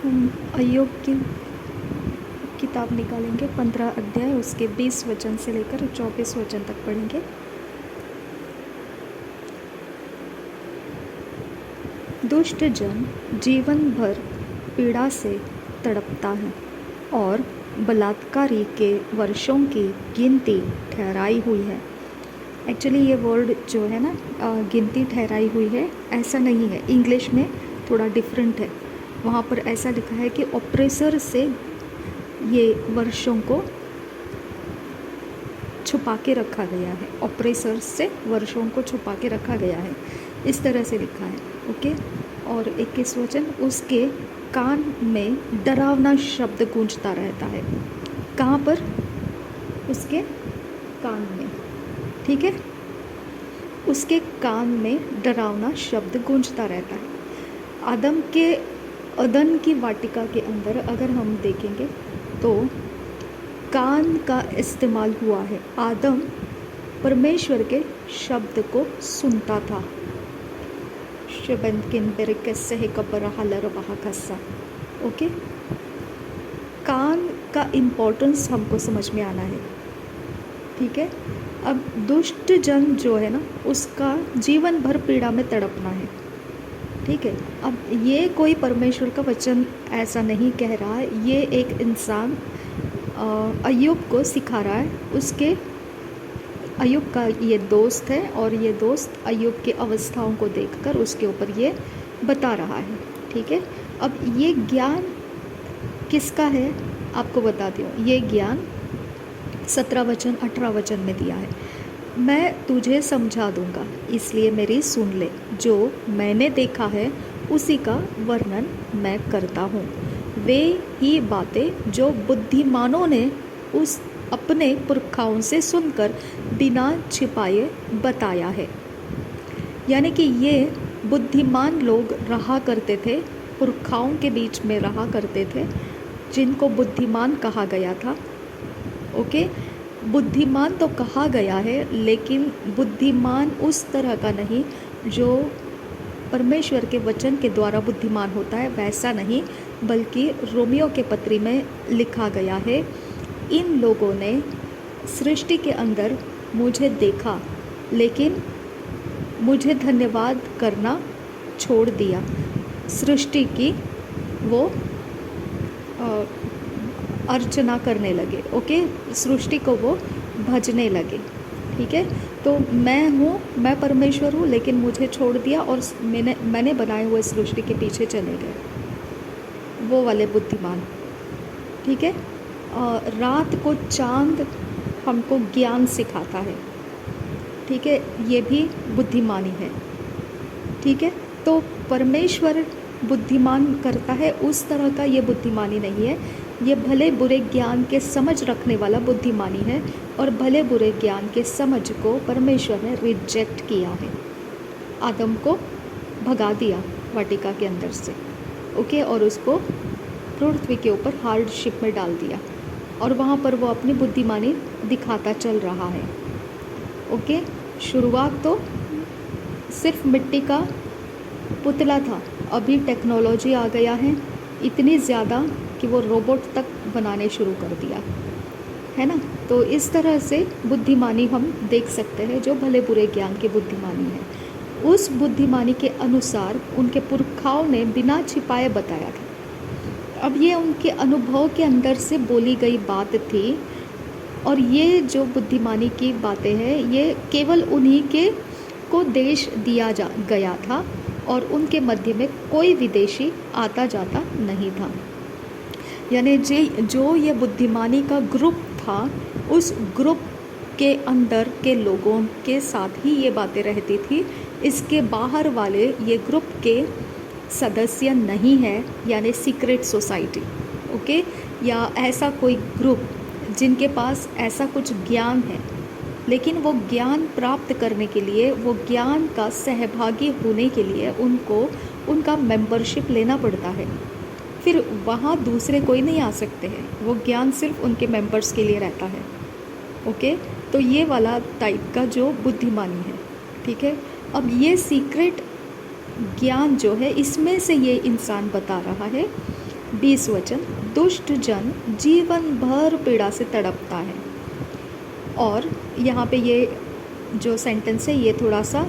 हम अय्यूब की किताब निकालेंगे, 15 अध्याय, उसके 20 वचन से लेकर 24 वचन तक पढ़ेंगे। दुष्ट जन जीवन भर पीड़ा से तड़पता है और बलात्कारी के वर्षों की गिनती ठहराई हुई है। एक्चुअली ये वर्ड जो है ना, गिनती ठहराई हुई है, ऐसा नहीं है। इंग्लिश में थोड़ा डिफरेंट है। वहाँ पर ऐसा लिखा है कि ऑप्रेसर से ये वर्षों को छुपा के रखा गया है। ऑप्रेसर से वर्षों को छुपा के रखा गया है, इस तरह से लिखा है। ओके। और 21 वचन, उसके कान में डरावना शब्द गूंजता रहता है। कहाँ पर? उसके कान में। ठीक है, उसके कान में डरावना शब्द गूंजता रहता है। अदन की वाटिका के अंदर अगर हम देखेंगे तो कान का इस्तेमाल हुआ है। आदम परमेश्वर के शब्द को सुनता था। ओके, कान का इम्पोर्टेंस हमको समझ में आना है। ठीक है। अब दुष्ट जन जो है ना, उसका जीवन भर पीड़ा में तड़पना है। ठीक है। अब ये कोई परमेश्वर का वचन ऐसा नहीं कह रहा है, ये एक इंसान अय्यूब को सिखा रहा है। अय्यूब का ये दोस्त है और ये दोस्त अय्यूब के अवस्थाओं को देखकर उसके ऊपर ये बता रहा है। ठीक है। अब ये ज्ञान किसका है आपको बताती हूँ। ये ज्ञान 17 वचन 18 वचन में दिया है। मैं तुझे समझा दूंगा, इसलिए मेरी सुन ले। जो मैंने देखा है उसी का वर्णन मैं करता हूँ। वे ही बातें जो बुद्धिमानों ने उस अपने पुरखाओं से सुनकर बिना छिपाए बताया है। यानी कि ये बुद्धिमान लोग रहा करते थे, पुरखाओं के बीच में रहा करते थे, जिनको बुद्धिमान कहा गया था। ओके, बुद्धिमान तो कहा गया है, लेकिन बुद्धिमान उस तरह का नहीं जो परमेश्वर के वचन के द्वारा बुद्धिमान होता है, वैसा नहीं, बल्कि रोमियो के पत्री में लिखा गया है, इन लोगों ने सृष्टि के अंदर मुझे देखा, लेकिन मुझे धन्यवाद करना छोड़ दिया। सृष्टि की वो अर्चना करने लगे। ओके, सृष्टि को वो भजने लगे। ठीक है। तो मैं परमेश्वर हूँ, लेकिन मुझे छोड़ दिया और मैंने बनाए हुए सृष्टि के पीछे चले गए, वो वाले बुद्धिमान। ठीक है। रात को चांद हमको ज्ञान सिखाता है। ठीक है, ये भी बुद्धिमानी है। ठीक है। तो परमेश्वर बुद्धिमान करता है, उस तरह का ये बुद्धिमानी नहीं है। ये भले बुरे ज्ञान के समझ रखने वाला बुद्धिमानी है, और भले बुरे ज्ञान के समझ को परमेश्वर ने रिजेक्ट किया है। आदम को भगा दिया वाटिका के अंदर से। ओके, और उसको पृथ्वी के ऊपर हार्डशिप में डाल दिया, और वहाँ पर वो अपनी बुद्धिमानी दिखाता चल रहा है। ओके, शुरुआत तो सिर्फ मिट्टी का पुतला था, अभी टेक्नोलॉजी आ गया है इतनी ज़्यादा कि वो रोबोट तक बनाने शुरू कर दिया है ना। तो इस तरह से बुद्धिमानी हम देख सकते हैं, जो भले बुरे ज्ञान की बुद्धिमानी है। उस बुद्धिमानी के अनुसार उनके पुरखाओं ने बिना छिपाए बताया था। अब ये उनके अनुभव के अंदर से बोली गई बात थी, और ये जो बुद्धिमानी की बातें हैं, ये केवल उन्हीं के को देश दिया गया था, और उनके मध्य में कोई विदेशी आता जाता नहीं था। यानी जो ये बुद्धिमानी का ग्रुप था, उस ग्रुप के अंदर के लोगों के साथ ही ये बातें रहती थी। इसके बाहर वाले ये ग्रुप के सदस्य नहीं है, यानी सीक्रेट सोसाइटी। ओके, या ऐसा कोई ग्रुप जिनके पास ऐसा कुछ ज्ञान है, लेकिन वो ज्ञान प्राप्त करने के लिए, वो ज्ञान का सहभागी होने के लिए उनको उनका मेंबरशिप लेना पड़ता है। फिर वहाँ दूसरे कोई नहीं आ सकते हैं, वो ज्ञान सिर्फ उनके मेंबर्स के लिए रहता है। ओके, तो ये वाला टाइप का जो बुद्धिमानी है। ठीक है। अब ये सीक्रेट ज्ञान जो है, इसमें से ये इंसान बता रहा है 20 वचन, दुष्ट जन जीवन भर पीड़ा से तड़पता है। और यहाँ पे ये जो सेंटेंस है ये थोड़ा सा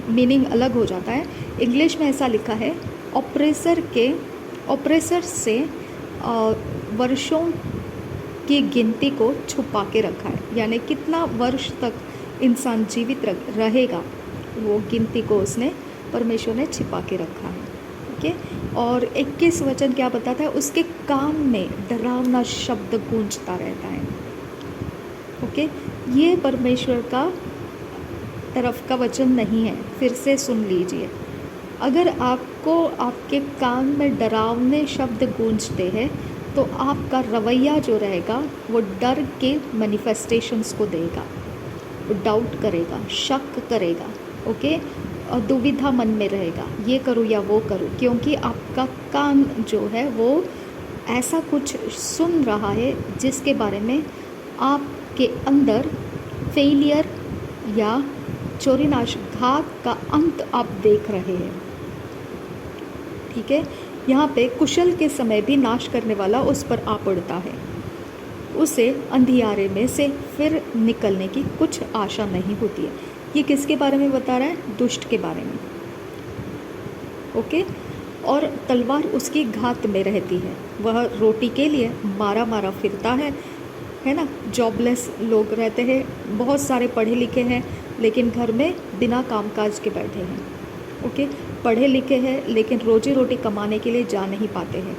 मीनिंग अलग हो जाता है। इंग्लिश में ऐसा लिखा है, ऑपरेसर से वर्षों की गिनती को छुपा के रखा है, यानी कितना वर्ष तक इंसान जीवित रहेगा वो गिनती को उसने परमेश्वर ने छिपा के रखा है। ओके, और 21 वचन क्या बताता है, उसके कान में डरावना शब्द गूंजता रहता है। ओके, ये परमेश्वर का तरफ का वचन नहीं है, फिर से सुन लीजिए। अगर आपको आपके कान में डरावने शब्द गूंजते हैं तो आपका रवैया जो रहेगा वो डर के मैनिफेस्टेशंस को देगा, वो डाउट करेगा, शक करेगा। ओके, और दुविधा मन में रहेगा, ये करूँ या वो करूँ, क्योंकि आपका कान जो है वो ऐसा कुछ सुन रहा है जिसके बारे में आपके अंदर फेलियर या चोरीनाश, घात का अंत आप देख रहे हैं। ठीक है, यहाँ पे कुशल के समय भी नाश करने वाला उस पर आ पड़ता है, उसे अंधियारे में से फिर निकलने की कुछ आशा नहीं होती है। ये किसके बारे में बता रहा है? दुष्ट के बारे में। ओके, और तलवार उसकी घात में रहती है, वह रोटी के लिए मारा मारा फिरता है ना। जॉबलेस लोग रहते हैं, बहुत सारे पढ़े लिखे हैं लेकिन घर में बिना कामकाज के बैठे हैं। ओके, पढ़े लिखे हैं लेकिन रोजी रोटी कमाने के लिए जा नहीं पाते हैं,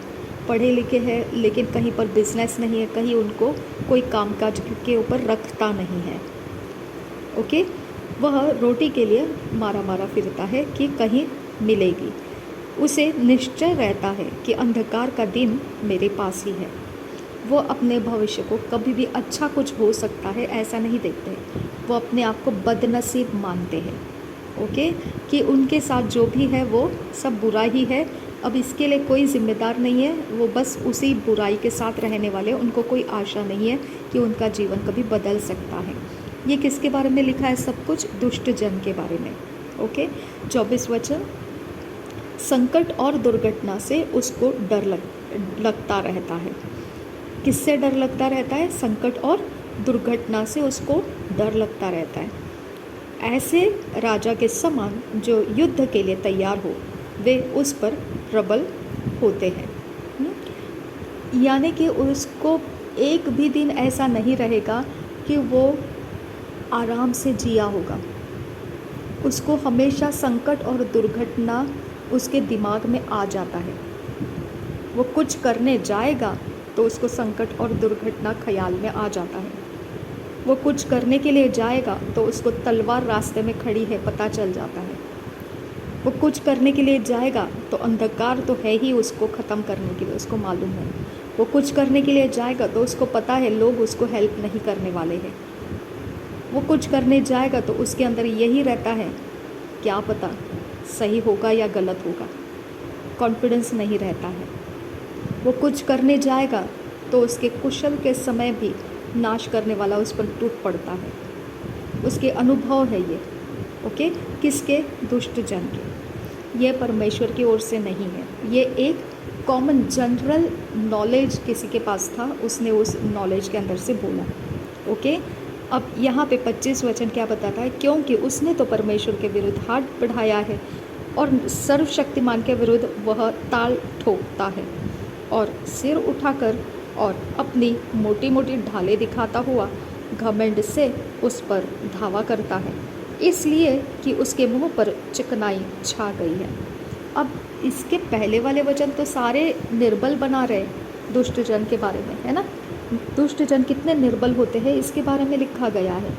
पढ़े लिखे हैं लेकिन कहीं पर बिजनेस नहीं है, कहीं उनको कोई कामकाज के ऊपर रखता नहीं है। ओके, वह रोटी के लिए मारा मारा फिरता है कि कहीं मिलेगी। उसे निश्चय रहता है कि अंधकार का दिन मेरे पास ही है। वो अपने भविष्य को कभी भी अच्छा कुछ हो सकता है ऐसा नहीं देखते, वो अपने आप को बदनसीब मानते हैं। ओके, कि उनके साथ जो भी है वो सब बुरा ही है, अब इसके लिए कोई जिम्मेदार नहीं है, वो बस उसी बुराई के साथ रहने वाले, उनको कोई आशा नहीं है कि उनका जीवन कभी बदल सकता है। ये किसके बारे में लिखा है सब कुछ? दुष्ट जन के बारे में। ओके, 24 वचन, संकट और दुर्घटना से उसको डर लगता रहता है। किससे डर लगता रहता है? संकट और दुर्घटना से उसको डर लगता रहता है। ऐसे राजा के समान जो युद्ध के लिए तैयार हो, वे उस पर प्रबल होते हैं। यानी कि उसको एक भी दिन ऐसा नहीं रहेगा कि वो आराम से जिया होगा, उसको हमेशा संकट और दुर्घटना उसके दिमाग में आ जाता है। वो कुछ करने जाएगा तो उसको संकट और दुर्घटना ख्याल में आ जाता है। वो कुछ करने के लिए जाएगा तो उसको तलवार रास्ते में खड़ी है पता चल जाता है। वो कुछ करने के लिए जाएगा तो अंधकार तो है ही उसको ख़त्म करने के लिए, उसको मालूम है। वो कुछ करने के लिए जाएगा तो उसको पता है लोग उसको हेल्प नहीं करने वाले हैं। वो कुछ करने जाएगा तो उसके अंदर यही रहता है, क्या पता सही होगा या गलत होगा, कॉन्फिडेंस नहीं रहता है। वो कुछ करने जाएगा तो उसके कुशल के समय भी नाश करने वाला उस पर टूट पड़ता है। उसके अनुभव है ये। ओके, किसके? दुष्ट जन के। ये परमेश्वर की ओर से नहीं है, ये एक कॉमन जनरल नॉलेज किसी के पास था, उसने उस नॉलेज के अंदर से बोला। ओके, अब यहाँ पे 25 वचन क्या बताता है? क्योंकि उसने तो परमेश्वर के विरुद्ध हाथ बढ़ाया है और सर्वशक्तिमान के विरुद्ध वह ताल ठोकता है और सिर उठाकर और अपनी मोटी मोटी ढालें दिखाता हुआ घमंड से उस पर धावा करता है, इसलिए कि उसके मुंह पर चिकनाई छा गई है। अब इसके पहले वाले वचन तो सारे निर्बल बना रहे दुष्ट जन के बारे में, है ना। दुष्ट जन कितने निर्बल होते हैं इसके बारे में लिखा गया है।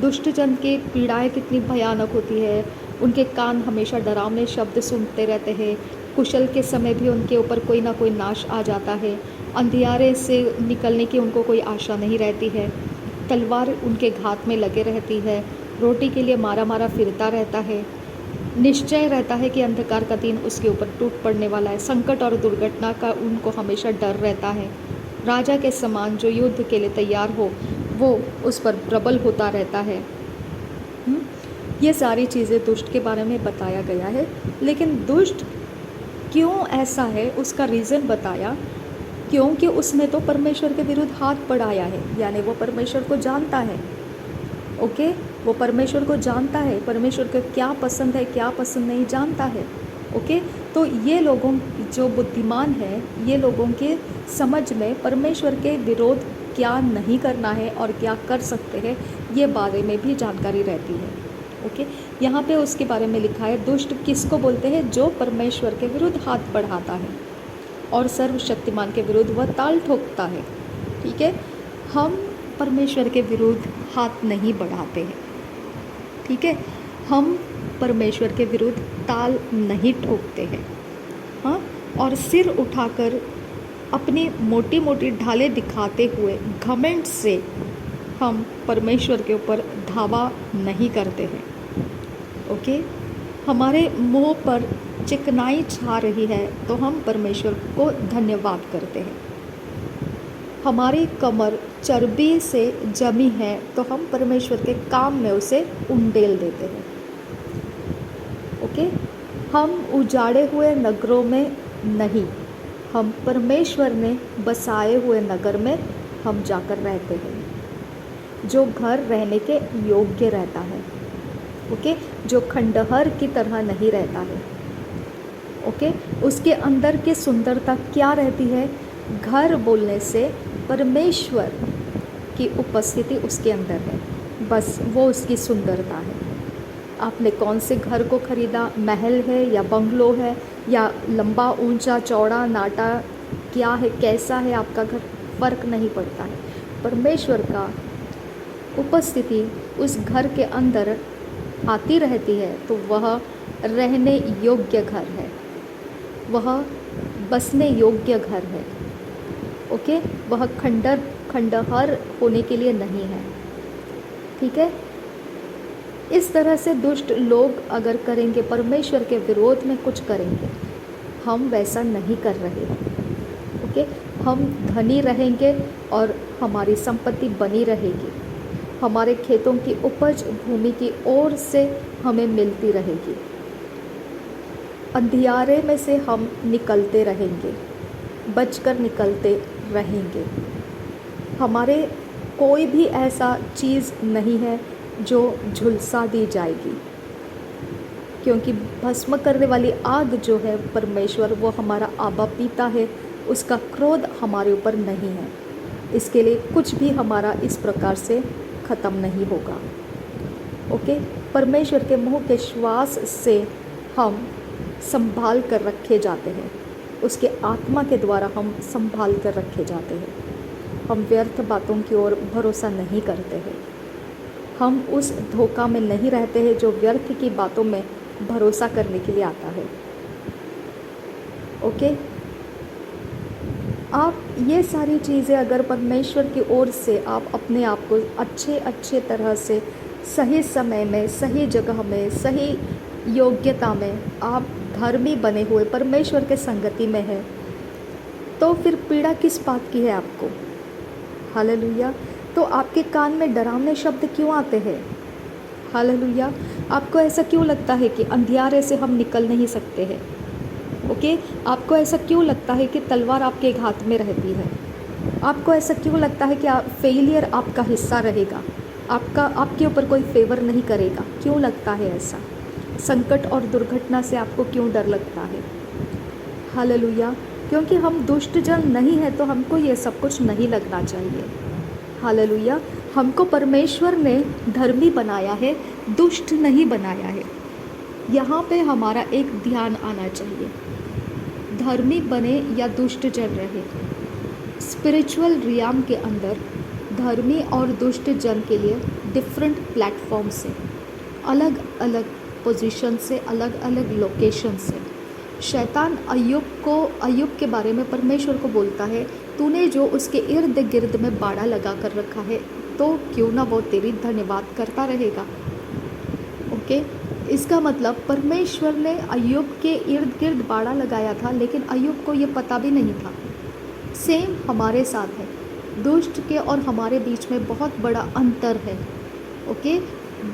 दुष्ट जन की पीड़ाएं कितनी भयानक होती है, उनके कान हमेशा डरावने शब्द सुनते रहते हैं, कुशल के समय भी उनके ऊपर कोई ना कोई नाश आ जाता है, अंधियारे से निकलने की उनको कोई आशा नहीं रहती है, तलवार उनके घात में लगे रहती है, रोटी के लिए मारा मारा फिरता रहता है, निश्चय रहता है कि अंधकार का दिन उसके ऊपर टूट पड़ने वाला है, संकट और दुर्घटना का उनको हमेशा डर रहता है। राजा के समान जो युद्ध के लिए तैयार हो वो उस पर प्रबल होता रहता है। ये सारी चीज़ें दुष्ट के बारे में बताया गया है, लेकिन दुष्ट क्यों ऐसा है उसका रीज़न बताया, क्योंकि उसने तो परमेश्वर के विरुद्ध हाथ बढ़ाया है, यानी वो परमेश्वर को जानता है। ओके, वो परमेश्वर को जानता है, परमेश्वर को क्या पसंद है क्या पसंद नहीं जानता है। ओके, तो ये लोगों जो बुद्धिमान है, ये लोगों के समझ में परमेश्वर के विरोध क्या नहीं करना है और क्या कर सकते हैं, ये बारे में भी जानकारी रहती है। ओके, यहाँ पे उसके बारे में लिखा है, दुष्ट किसको बोलते हैं? जो परमेश्वर के विरुद्ध हाथ बढ़ाता है और सर्वशक्तिमान के विरुद्ध वह ताल ठोकता है। ठीक है, हम परमेश्वर के विरुद्ध हाथ नहीं बढ़ाते हैं। ठीक है, हम परमेश्वर के विरुद्ध ताल नहीं ठोकते हैं। हाँ, और सिर उठाकर अपनी मोटी मोटी ढालें दिखाते हुए घमंड से हम परमेश्वर के ऊपर धावा नहीं करते हैं। ओके, हमारे मुंह पर चिकनाई छा रही है तो हम परमेश्वर को धन्यवाद करते हैं। हमारी कमर चर्बी से जमी है तो हम परमेश्वर के काम में उसे उंडेल देते हैं। ओके, हम उजाड़े हुए नगरों में नहीं, हम परमेश्वर ने बसाए हुए नगर में हम जाकर रहते हैं, जो घर रहने के योग्य रहता है। ओके, जो खंडहर की तरह नहीं रहता है। ओके, उसके अंदर की सुंदरता क्या रहती है? घर बोलने से परमेश्वर की उपस्थिति उसके अंदर है, बस वो उसकी सुंदरता है। आपने कौन से घर को खरीदा? महल है या बंगलो है या लंबा ऊंचा चौड़ा नाटा क्या है, कैसा है आपका घर, फ़र्क नहीं पड़ता है। परमेश्वर का उपस्थिति उस घर के अंदर आती रहती है तो वह रहने योग्य घर है, वह बसने योग्य घर है। ओके, वह खंडहर होने के लिए नहीं है। ठीक है, इस तरह से दुष्ट लोग अगर करेंगे, परमेश्वर के विरोध में कुछ करेंगे, हम वैसा नहीं कर रहे हैं। ओके, हम धनी रहेंगे और हमारी संपत्ति बनी रहेगी, हमारे खेतों की उपज भूमि की ओर से हमें मिलती रहेगी, अंधियारे में से हम निकलते रहेंगे, बचकर निकलते रहेंगे। हमारे कोई भी ऐसा चीज़ नहीं है जो झुलसा दी जाएगी, क्योंकि भस्म करने वाली आग जो है परमेश्वर, वो हमारा आबा पिता है, उसका क्रोध हमारे ऊपर नहीं है। इसके लिए कुछ भी हमारा इस प्रकार से ख़त्म नहीं होगा। ओके, परमेश्वर के मुँह के श्वास से हम संभाल कर रखे जाते हैं, उसके आत्मा के द्वारा हम संभाल कर रखे जाते हैं। हम व्यर्थ बातों की ओर भरोसा नहीं करते हैं, हम उस धोखा में नहीं रहते हैं जो व्यर्थ की बातों में भरोसा करने के लिए आता है। ओके, आप ये सारी चीज़ें अगर परमेश्वर की ओर से आप अपने आप को अच्छे तरह से सही समय में, सही जगह में, सही योग्यता में आप धर्मी बने हुए परमेश्वर के संगति में है, तो फिर पीड़ा किस बात की है आपको? हालेलुया। तो आपके कान में डरावने शब्द क्यों आते हैं? हालेलुया। आपको ऐसा क्यों लगता है कि अंधियारे से हम निकल नहीं सकते हैं? ओके, आपको ऐसा क्यों लगता है कि तलवार आपके हाथ में रहती है? आपको ऐसा क्यों लगता है कि फेलियर आपका हिस्सा रहेगा, आपके ऊपर कोई फेवर नहीं करेगा? क्यों लगता है ऐसा? संकट और दुर्घटना से आपको क्यों डर लगता है? हालेलुया। क्योंकि हम दुष्ट जन नहीं है तो हमको ये सब कुछ नहीं लगना चाहिए। हालेलुया। हमको परमेश्वर ने धर्मी बनाया है, दुष्ट नहीं बनाया है। यहाँ पे हमारा एक ध्यान आना चाहिए, धर्मी बने या दुष्ट जन रहे, स्पिरिचुअल रियाम के अंदर धर्मी और दुष्ट जन के लिए डिफरेंट प्लेटफॉर्म से, अलग अलग पोजीशन से, अलग अलग लोकेशन से शैतान अय्यूब के बारे में परमेश्वर को बोलता है, तूने जो उसके इर्द गिर्द में बाड़ा लगा कर रखा है तो क्यों ना वो तेरी धन्यवाद करता रहेगा। ओके, इसका मतलब परमेश्वर ने अय्यूब के इर्द गिर्द बाड़ा लगाया था, लेकिन अय्यूब को ये पता भी नहीं था। सेम हमारे साथ है, दुष्ट के और हमारे बीच में बहुत बड़ा अंतर है। ओके,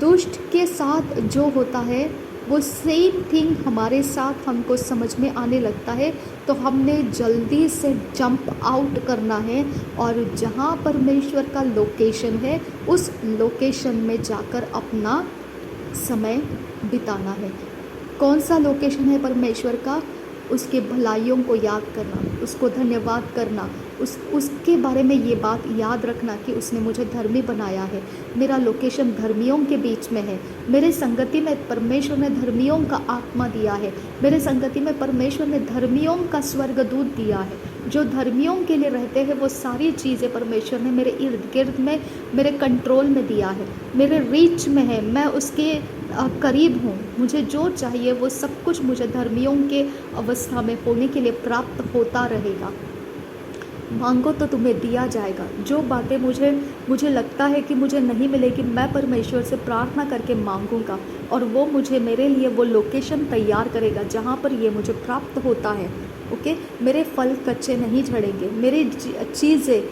दुष्ट के साथ जो होता है वो सेम थिंग हमारे साथ हमको समझ में आने लगता है, तो हमने जल्दी से जंप आउट करना है और जहाँ परमेश्वर का लोकेशन है उस लोकेशन में जाकर अपना समय बिताना है। कौन सा लोकेशन है परमेश्वर का? उसके भलाइयों को याद करना, उसको धन्यवाद करना, उसके बारे में ये बात याद रखना कि उसने मुझे धर्मी बनाया है। मेरा लोकेशन धर्मियों के बीच में है। मेरे संगति में परमेश्वर ने धर्मियों का आत्मा दिया है। मेरे संगति में परमेश्वर ने धर्मियों का स्वर्गदूत दिया है। जो धर्मियों के लिए रहते हैं वो सारी चीज़ें परमेश्वर ने मेरे इर्द गिर्द में, मेरे कंट्रोल में दिया है, मेरे रीच में है, मैं उसके करीब हूँ। मुझे जो चाहिए वो सब कुछ मुझे धर्मियों के अवस्था में होने के लिए प्राप्त होता रहेगा। मांगो तो तुम्हें दिया जाएगा। जो बातें मुझे लगता है कि मुझे नहीं मिलेगी, मैं परमेश्वर से प्रार्थना करके मांगूंगा और वो मुझे मेरे लिए वो लोकेशन तैयार करेगा जहाँ पर ये मुझे प्राप्त होता है। ओके, मेरे फल कच्चे नहीं झड़ेंगे, मेरी चीज़ें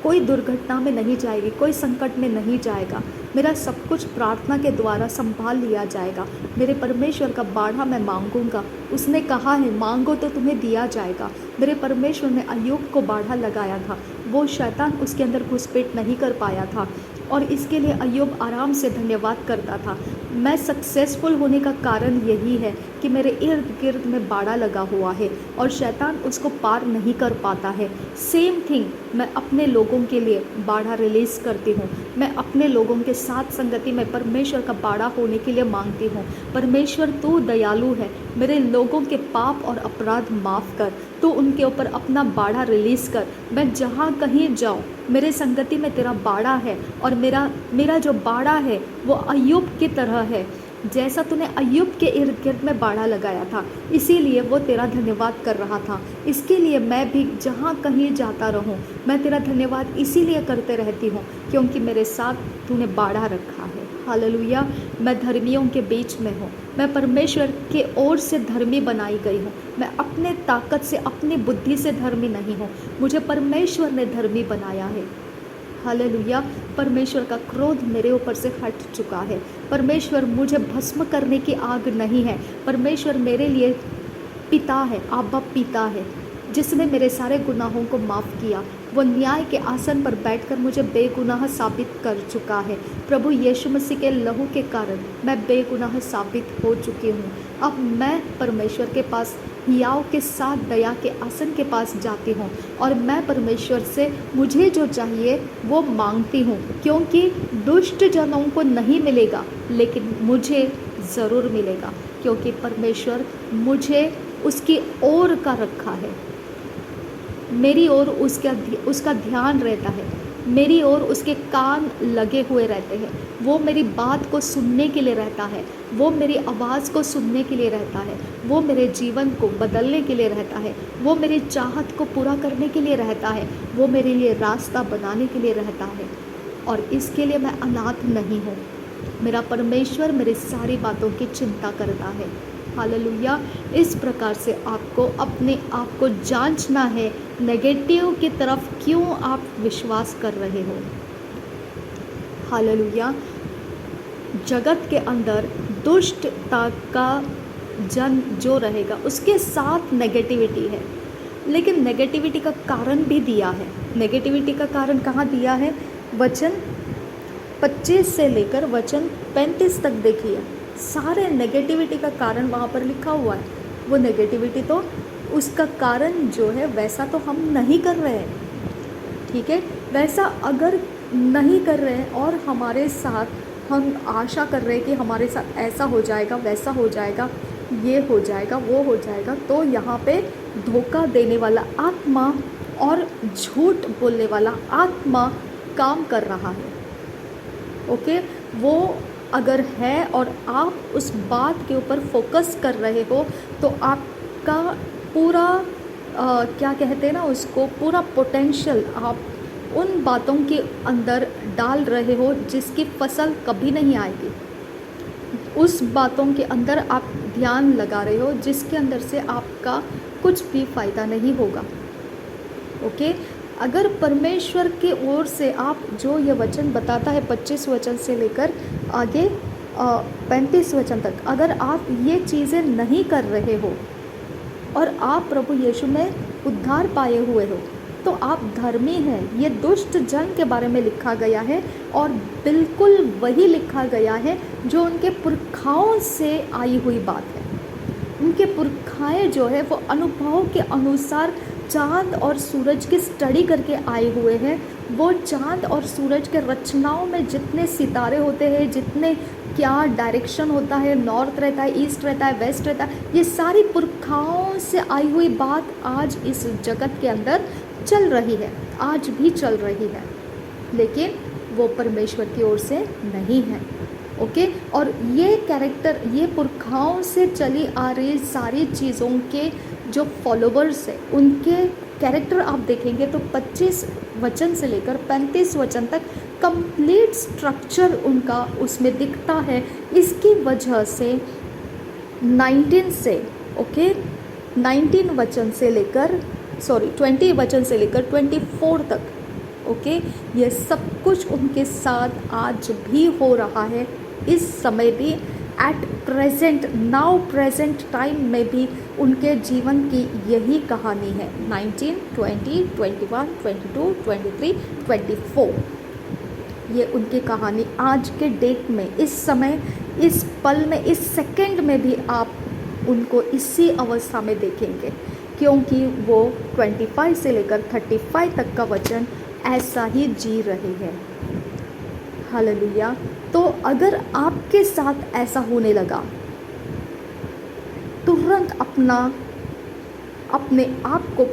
कोई दुर्घटना में नहीं जाएगी, कोई संकट में नहीं जाएगा। मेरा सब कुछ प्रार्थना के द्वारा संभाल लिया जाएगा। मेरे परमेश्वर का बाढ़ा मैं मांगूंगा। उसने कहा है मांगो तो तुम्हें दिया जाएगा। मेरे परमेश्वर ने अय्यूब को बाढ़ा लगाया था, वो शैतान उसके अंदर घुसपैठ नहीं कर पाया था और इसके लिए अय्यूब आराम से धन्यवाद करता था। मैं सक्सेसफुल होने का कारण यही है कि मेरे इर्द गिर्द में बाड़ा लगा हुआ है और शैतान उसको पार नहीं कर पाता है। सेम थिंग मैं अपने लोगों के लिए बाड़ा रिलीज़ करती हूँ। मैं अपने लोगों के साथ संगति में परमेश्वर का बाड़ा होने के लिए मांगती हूँ। परमेश्वर तू दयालु है, मेरे लोगों के पाप और अपराध माफ़ कर, तू उनके ऊपर अपना बाड़ा रिलीज़ कर। मैं जहाँ कहीं जाऊँ मेरे संगति में तेरा बाड़ा है और मेरा जो बाड़ा है वो अय्यूब की तरह है। जैसा तूने अय्यूब के इर्द गिर्द में बाड़ा लगाया था, इसीलिए वो तेरा धन्यवाद कर रहा था। इसके लिए मैं भी जहाँ कहीं जाता रहूँ मैं तेरा धन्यवाद इसीलिए करते रहती हूँ क्योंकि मेरे साथ तूने बाड़ा रखा है। हालेलुया। मैं धर्मियों के बीच में हूँ। मैं परमेश्वर के ओर से धर्मी बनाई गई हूँ। मैं अपने ताकत से, अपनी बुद्धि से धर्मी नहीं हूँ, मुझे परमेश्वर ने धर्मी बनाया है। हालेलुया। परमेश्वर का क्रोध मेरे ऊपर से हट चुका है। परमेश्वर मुझे भस्म करने की आग नहीं है। परमेश्वर मेरे लिए पिता है, आबा पिता है, जिसने मेरे सारे गुनाहों को माफ़ किया। वो न्याय के आसन पर बैठकर मुझे बेगुनाह साबित कर चुका है। प्रभु यीशु मसीह के लहू के कारण मैं बेगुनाह साबित हो चुकी हूँ। अब मैं परमेश्वर के पास हियाव के साथ दया के आसन के पास जाती हूँ और मैं परमेश्वर से मुझे जो चाहिए वो मांगती हूँ, क्योंकि दुष्ट जनों को नहीं मिलेगा लेकिन मुझे ज़रूर मिलेगा, क्योंकि परमेश्वर मुझे उसकी ओर का रखा है। मेरी ओर उसका ध्यान रहता है, मेरी ओर उसके कान लगे हुए रहते हैं। वो मेरी बात को सुनने के लिए रहता है, वो मेरी आवाज़ को सुनने के लिए रहता है, वो मेरे जीवन को बदलने के लिए रहता है, वो मेरी चाहत को पूरा करने के लिए रहता है, वो मेरे लिए रास्ता बनाने के लिए रहता है। और इसके लिए मैं अनाथ नहीं हूँ। मेरा परमेश्वर मेरी सारी बातों की चिंता करता है। हालेलुया। इस प्रकार से आपको अपने आप को जांचना है, नेगेटिव की तरफ क्यों आप विश्वास कर रहे हो। हालेलुया। जगत के अंदर दुष्टता का जन जो रहेगा उसके साथ नेगेटिविटी है, लेकिन नेगेटिविटी का कारण भी दिया है। नेगेटिविटी का कारण कहाँ दिया है? वचन 25 से लेकर वचन 35 तक देखिए, सारे नेगेटिविटी का कारण वहाँ पर लिखा हुआ है। वो नेगेटिविटी तो उसका कारण जो है वैसा तो हम नहीं कर रहे हैं, ठीक है। वैसा अगर नहीं कर रहे हैं और हमारे साथ हम आशा कर रहे हैं कि हमारे साथ ऐसा हो जाएगा, वैसा हो जाएगा, ये हो जाएगा, वो हो जाएगा, तो यहाँ पे धोखा देने वाला आत्मा और झूठ बोलने वाला आत्मा काम कर रहा है। ओके, वो अगर है और आप उस बात के ऊपर फोकस कर रहे हो तो आपका पूरा क्या कहते हैं ना उसको, पूरा पोटेंशियल आप उन बातों के अंदर डाल रहे हो जिसकी फसल कभी नहीं आएगी। उस बातों के अंदर आप ध्यान लगा रहे हो जिसके अंदर से आपका कुछ भी फ़ायदा नहीं होगा। ओके, अगर परमेश्वर के ओर से आप जो ये वचन बताता है 25 वचन से लेकर आगे 35 वचन तक, अगर आप ये चीज़ें नहीं कर रहे हो और आप प्रभु यीशु में उद्धार पाए हुए हो तो आप धर्मी हैं। ये दुष्ट जन के बारे में लिखा गया है और बिल्कुल वही लिखा गया है जो उनके पुरखाओं से आई हुई बात है। उनके पुरखाएं जो है वो अनुभव के अनुसार चाँद और सूरज की स्टडी करके आए हुए हैं। वो चाँद और सूरज के रचनाओं में जितने सितारे होते हैं, जितने क्या डायरेक्शन होता है, नॉर्थ रहता है, ईस्ट रहता है, वेस्ट रहता है, ये सारी पुरखाओं से आई हुई बात आज इस जगत के अंदर चल रही है, आज भी चल रही है, लेकिन वो परमेश्वर की ओर से नहीं है। ओके, और ये कैरेक्टर, ये पुरखाओं से चली आ रही सारी चीज़ों के जो फॉलोवर्स हैं, उनके कैरेक्टर आप देखेंगे तो 25 वचन से लेकर 35 वचन तक कंप्लीट स्ट्रक्चर उनका उसमें दिखता है। इसकी वजह से 19 से 19 वचन से लेकर 20 वचन से लेकर 24 तक, ओके, ये सब कुछ उनके साथ आज भी हो रहा है। इस समय भी at present, now present time में भी उनके जीवन की यही कहानी है। 19, 20, 21, 22, 23, 24, ये उनकी कहानी आज के डेट में, इस समय, इस पल में, इस सेकंड में भी आप उनको इसी अवस्था में देखेंगे, क्योंकि वो 25 से लेकर 35 तक का वचन ऐसा ही जी रहे हैं। हालेलुया। तो अगर आपके साथ ऐसा होने लगा, तुरंत अपने आप को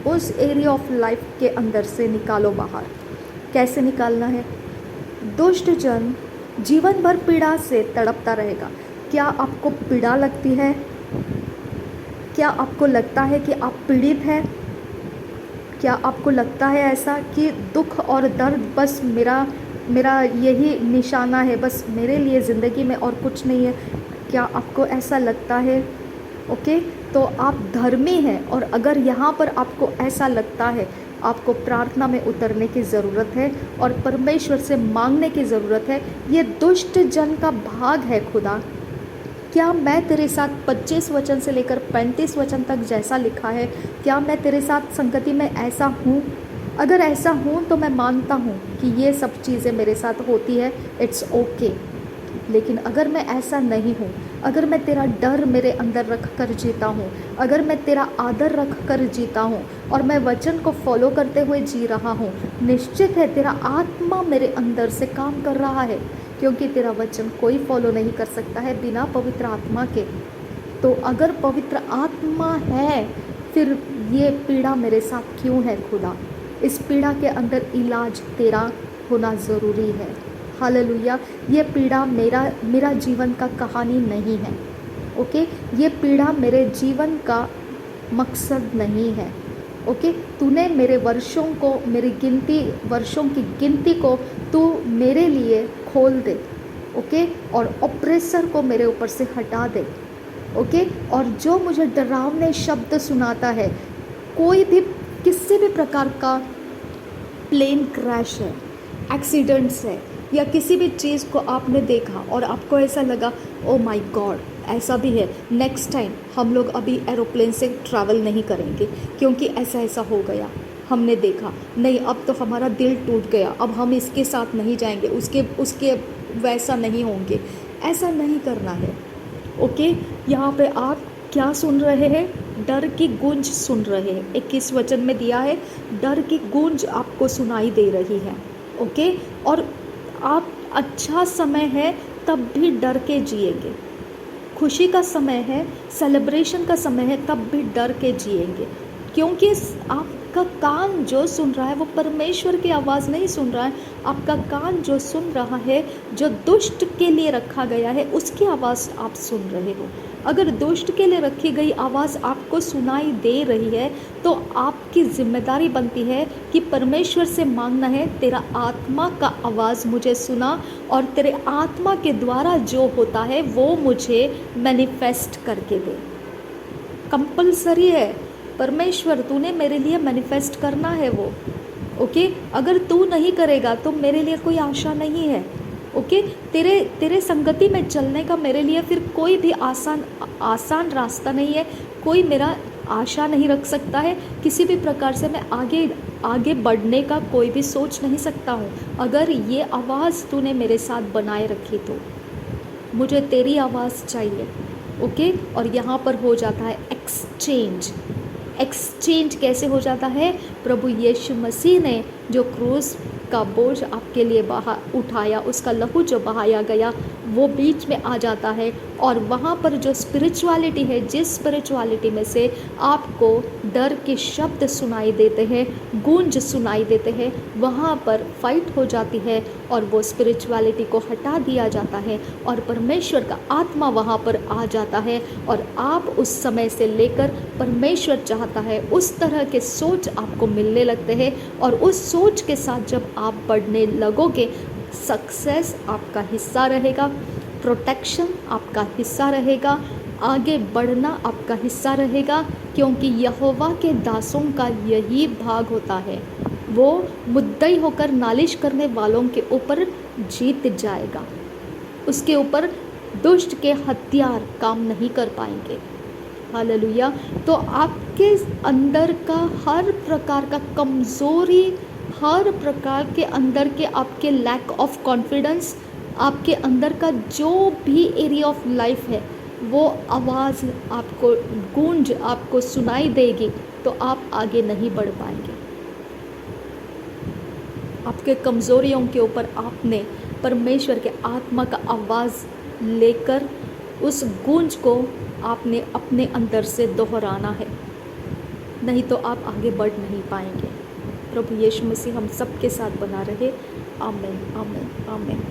उस एरिया ऑफ लाइफ के अंदर से निकालो बाहर। कैसे निकालना है? दुष्ट जन जीवन भर पीड़ा से तड़पता रहेगा। क्या आपको पीड़ा लगती है? क्या आपको लगता है कि आप पीड़ित हैं? क्या आपको लगता है ऐसा कि दुख और दर्द बस मेरा यही निशाना है, बस मेरे लिए ज़िंदगी में और कुछ नहीं है? क्या आपको ऐसा लगता है? ओके, तो आप धर्मी हैं। और अगर यहाँ पर आपको ऐसा लगता है, आपको प्रार्थना में उतरने की ज़रूरत है और परमेश्वर से मांगने की ज़रूरत है। ये दुष्ट जन का भाग है खुदा। क्या मैं तेरे साथ 25 वचन से लेकर 35 वचन तक जैसा लिखा है, क्या मैं तेरे साथ संगति में ऐसा हूँ? अगर ऐसा हूँ तो मैं मानता हूँ कि ये सब चीज़ें मेरे साथ होती है, इट्स ओके। लेकिन अगर मैं ऐसा नहीं हूँ, अगर मैं तेरा डर मेरे अंदर रख कर जीता हूँ, अगर मैं तेरा आदर रख कर जीता हूँ और मैं वचन को फॉलो करते हुए जी रहा हूँ, निश्चित है तेरा आत्मा मेरे अंदर से काम कर रहा है, क्योंकि तेरा वचन कोई फॉलो नहीं कर सकता है बिना पवित्र आत्मा के। तो अगर पवित्र आत्मा है, फिर ये पीड़ा मेरे साथ क्यों है खुदा? इस पीड़ा के अंदर इलाज तेरा होना ज़रूरी है। हालेलुया। ये पीड़ा मेरा जीवन का कहानी नहीं है। ओके, ये पीड़ा मेरे जीवन का मकसद नहीं है। ओके, तूने मेरे वर्षों को, मेरी वर्षों की गिनती को तू मेरे लिए खोल दे। ओके, और ऑप्रेसर को मेरे ऊपर से हटा दे। ओके, और जो मुझे डरावने शब्द सुनाता है, कोई भी किसी भी प्रकार का प्लेन क्रैश है, एक्सीडेंट्स है, या किसी भी चीज़ को आपने देखा और आपको ऐसा लगा ओ माय गॉड ऐसा भी है, नेक्स्ट टाइम हम लोग अभी एरोप्लेन से ट्रैवल नहीं करेंगे क्योंकि ऐसा हो गया, हमने देखा, नहीं अब तो हमारा दिल टूट गया, अब हम इसके साथ नहीं जाएंगे, उसके वैसा नहीं होंगे। ऐसा नहीं करना है। ओके, यहाँ पे आप क्या सुन रहे हैं? डर की गूंज सुन रहे हैं। 21 वचन में दिया है, डर की गूंज आपको सुनाई दे रही है। ओके, और आप अच्छा समय है तब भी डर के जिएंगे, खुशी का समय है, सेलिब्रेशन का समय है, तब भी डर के जिएंगे, क्योंकि आपका कान जो सुन रहा है वो परमेश्वर की आवाज़ नहीं सुन रहा है। आपका कान जो सुन रहा है, जो दुष्ट के लिए रखा गया है, उसकी आवाज़ आप सुन रहे हो। अगर दुष्ट के लिए रखी गई आवाज़ आपको सुनाई दे रही है तो आपकी जिम्मेदारी बनती है कि परमेश्वर से मांगना है, तेरा आत्मा का आवाज़ मुझे सुना और तेरे आत्मा के द्वारा जो होता है वो मुझे मैनिफेस्ट करके दे। कंपलसरी है, परमेश्वर तूने मेरे लिए मैनिफेस्ट करना है वो। ओके, अगर तू नहीं करेगा तो मेरे लिए कोई आशा नहीं है। ओके, तेरे संगति में चलने का मेरे लिए फिर कोई भी आसान रास्ता नहीं है। कोई मेरा आशा नहीं रख सकता है, किसी भी प्रकार से मैं आगे बढ़ने का कोई भी सोच नहीं सकता हूँ। अगर ये आवाज़ तूने मेरे साथ बनाए रखी तो मुझे तेरी आवाज़ चाहिए। ओके, और यहाँ पर हो जाता है एक्सचेंज कैसे हो जाता है? प्रभु यीशु मसीह ने जो क्रूस का बोझ आपके लिए उठाया, उसका लहू जो बहाया गया, वो बीच में आ जाता है। और वहाँ पर जो स्पिरिचुअलिटी है, जिस स्पिरिचुअलिटी में से आपको डर के शब्द सुनाई देते हैं, गूंज सुनाई देते हैं, वहाँ पर फाइट हो जाती है और वो स्पिरिचुअलिटी को हटा दिया जाता है और परमेश्वर का आत्मा वहाँ पर आ जाता है। और आप उस समय से लेकर परमेश्वर चाहता है उस तरह के सोच आपको मिलने लगते हैं। और उस सोच के साथ जब आप बढ़ने लगोगे, सक्सेस आपका हिस्सा रहेगा, प्रोटेक्शन आपका हिस्सा रहेगा, आगे बढ़ना आपका हिस्सा रहेगा, क्योंकि यहोवा के दासों का यही भाग होता है। वो मुद्दई होकर नालिश करने वालों के ऊपर जीत जाएगा, उसके ऊपर दुष्ट के हथियार काम नहीं कर पाएंगे। हालेलुया। तो आपके अंदर का हर प्रकार का कमज़ोरी, हर प्रकार के अंदर के आपके लैक ऑफ कॉन्फिडेंस, आपके अंदर का जो भी एरिया ऑफ लाइफ है, वो आवाज़ आपको गूंज आपको सुनाई देगी तो आप आगे नहीं बढ़ पाएंगे। आपके कमज़ोरियों के ऊपर आपने परमेश्वर के आत्मा का आवाज़ लेकर उस गूंज को आपने अपने अंदर से दोहराना है, नहीं तो आप आगे बढ़ नहीं पाएंगे। प्रभु यीशु मसीह हम सबके साथ बना रहे। आमीन, आमीन, आमीन।